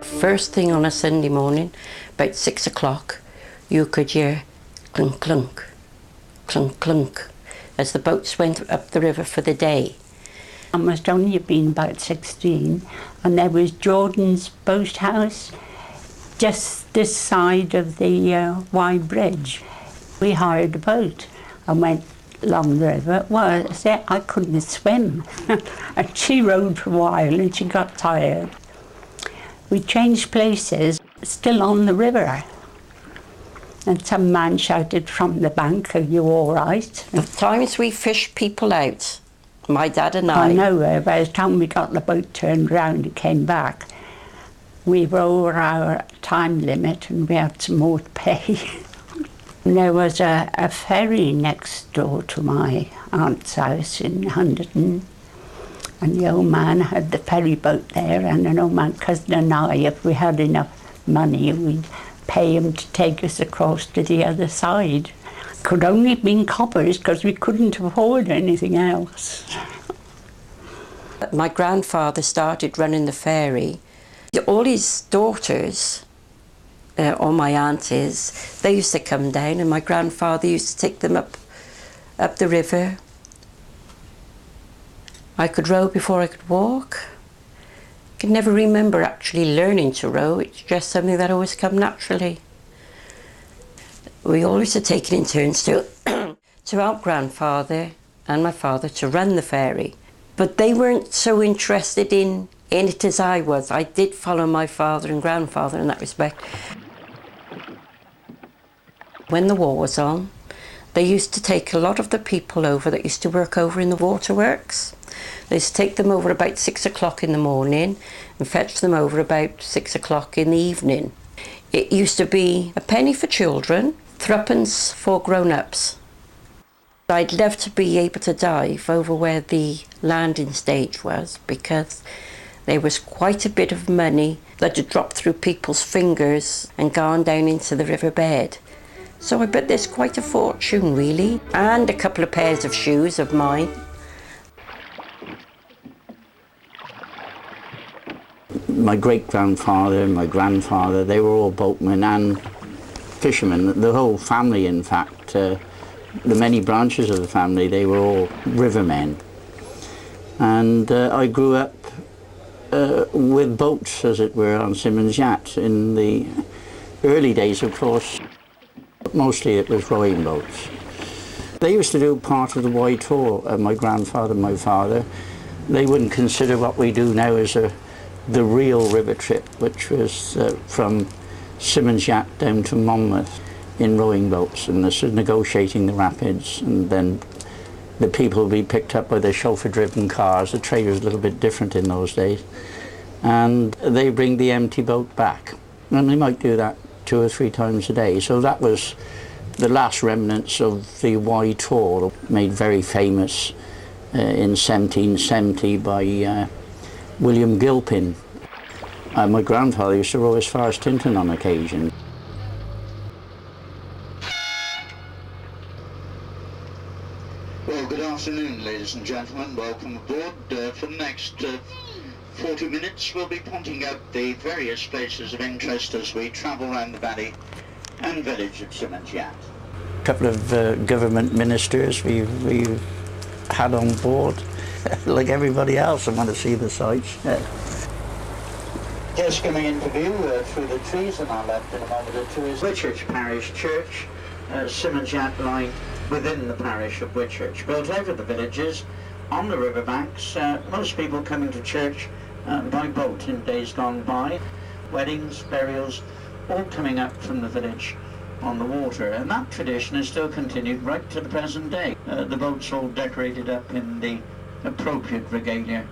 First thing on a Sunday morning, about 6 o'clock, you could hear clunk, clunk, clunk, clunk, as the boats went up the river for the day. I must only have been about 16, and there was Jordan's boathouse just this side of the Wye Bridge. We hired a boat and went along the river. Well, I couldn't swim, and she rowed for a while and she got tired. We changed places, still on the river. And some man shouted from the bank, "Are you all right?" The times we fished people out, my dad and I. I know, by the time we got the boat turned round and came back, we were over our time limit and we had some more to pay. There was a ferry next door to my aunt's house in Hunderton. And the old man had the ferry boat there, and an old man cousin and I, if we had enough money, we'd pay him to take us across to the other side. Could only have been coppers because we couldn't afford anything else. My grandfather started running the ferry. All his daughters, or my aunties, they used to come down, and my grandfather used to take them up the river. I could row before I could walk. I could never remember actually learning to row. It's just something that always come naturally. We always had taken in turns to help grandfather and my father to run the ferry. But they weren't so interested in it as I was. I did follow my father and grandfather in that respect. When the war was on, they used to take a lot of the people over that used to work over in the waterworks. They used to take them over about 6 o'clock in the morning and fetch them over about 6 o'clock in the evening. It used to be a penny for children, threepence for grown-ups. I'd love to be able to dive over where the landing stage was, because there was quite a bit of money that had dropped through people's fingers and gone down into the riverbed. So I bet there's quite a fortune, really, and a couple of pairs of shoes of mine. My great-grandfather and my grandfather, they were all boatmen and fishermen. The whole family, in fact, the many branches of the family, they were all rivermen. And I grew up with boats, as it were, on Simmons Yacht. In the early days, of course, mostly it was rowing boats. They used to do part of the Wye Tour, my grandfather and my father. They wouldn't consider what we do now as the real river trip, which was from Simmons Yacht down to Monmouth in rowing boats, and this is negotiating the rapids, and then the people would be picked up by the chauffeur-driven cars. The trade was a little bit different in those days, and they bring the empty boat back, and they might do that 2 or 3 times a day. So that was the last remnants of the Wye Tour, made very famous in 1770 by William Gilpin. My grandfather used to row as far as Tintern on occasion. Well, good afternoon, ladies and gentlemen. Welcome aboard. For the next 40 minutes, we'll be pointing out the various places of interest as we travel around the valley and village of Simmons Yacht. A couple of government ministers we've had on board. Like everybody else, I want to see the sights. Just coming into view through the trees on our left in a moment or two is Whitchurch Parish Church, Simmons Yacht lying within the parish of Whitchurch. Built over the villages, on the riverbanks, most people coming to church by boat in days gone by. Weddings, burials, all coming up from the village on the water, and that tradition is still continued right to the present day. The boats all decorated up in the appropriate regalia.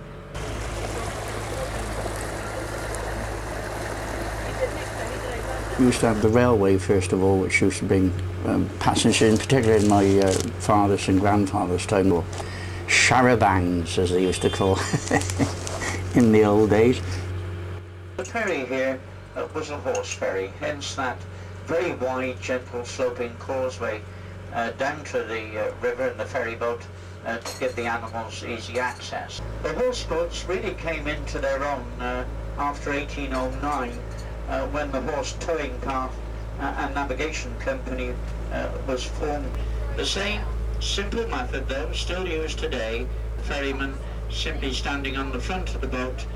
We used to have the railway, first of all, which used to bring passengers, in particular in my father's and grandfather's time, or charabancs, as they used to call in the old days. The ferry here was a horse ferry, hence that very wide, gentle, sloping causeway down to the river, and the ferry boat to give the animals easy access. The horse boats really came into their own after 1809 when the horse towing path and navigation company was formed. The same simple method though still used today, the ferryman simply standing on the front of the boat,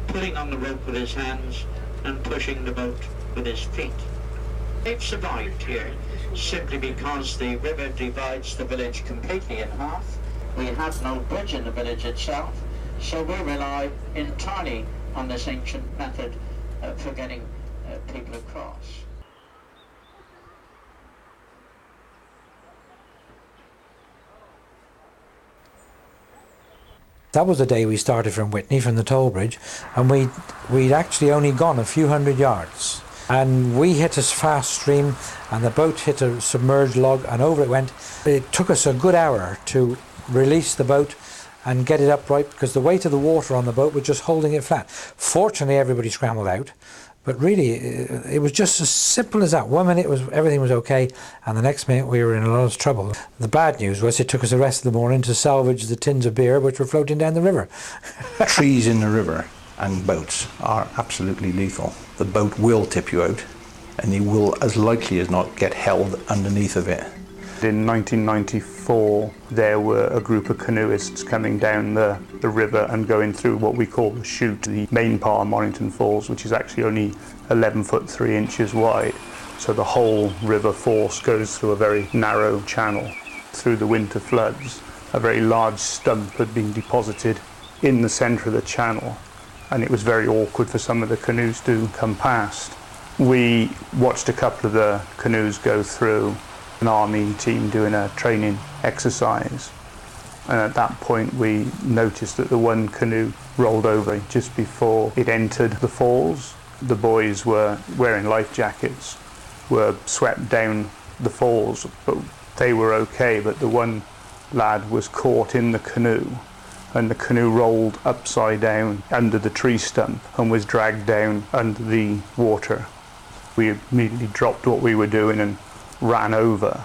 pulling on the rope with his hands and pushing the boat with his feet. They've survived here simply because the river divides the village completely in half. We have no bridge in the village itself, so we rely entirely on this ancient method for getting people across. That was the day we started from Witney, from the toll bridge, and we'd actually only gone a few hundred yards. And we hit a fast stream, and the boat hit a submerged log, and over it went. It took us a good hour to release the boat and get it upright, because the weight of the water on the boat was just holding it flat. Fortunately, everybody scrambled out, but really, it was just as simple as that. 1 minute everything was okay, and the next minute we were in a lot of trouble. The bad news was it took us the rest of the morning to salvage the tins of beer which were floating down the river. Trees in the river and boats are absolutely lethal. The boat will tip you out, and you will, as likely as not, get held underneath of it. In 1994, there were a group of canoeists coming down the river and going through what we call the chute, the main part of Mornington Falls, which is actually only 11 foot 3 inches wide. So the whole river force goes through a very narrow channel. Through the winter floods, a very large stump had been deposited in the centre of the channel, and it was very awkward for some of the canoes to come past. We watched a couple of the canoes go through, an army team doing a training exercise, and at that point we noticed that the one canoe rolled over just before it entered the falls. The boys were wearing life jackets, were swept down the falls, but they were okay, but the one lad was caught in the canoe, and the canoe rolled upside down under the tree stump and was dragged down under the water. We immediately dropped what we were doing and ran over,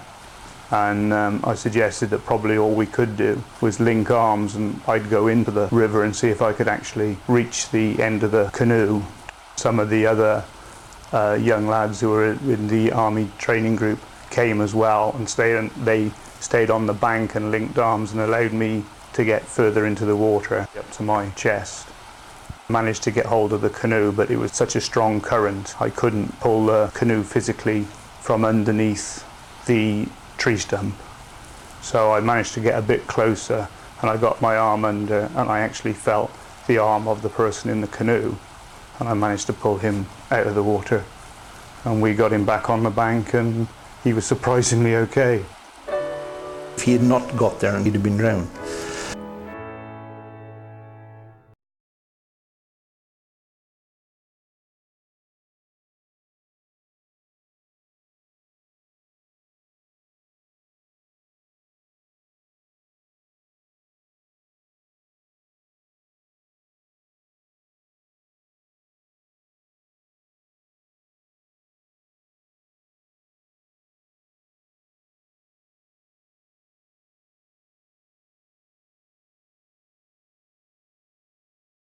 and I suggested that probably all we could do was link arms, and I'd go into the river and see if I could actually reach the end of the canoe. Some of the other young lads who were in the army training group came as well, and they stayed on the bank and linked arms and allowed me to get further into the water up to my chest. Managed to get hold of the canoe, but it was such a strong current I couldn't pull the canoe physically from underneath the tree stump. So I managed to get a bit closer, and I got my arm under, and I actually felt the arm of the person in the canoe, and I managed to pull him out of the water, and we got him back on the bank, and he was surprisingly okay. If he had not got there, he'd have been drowned.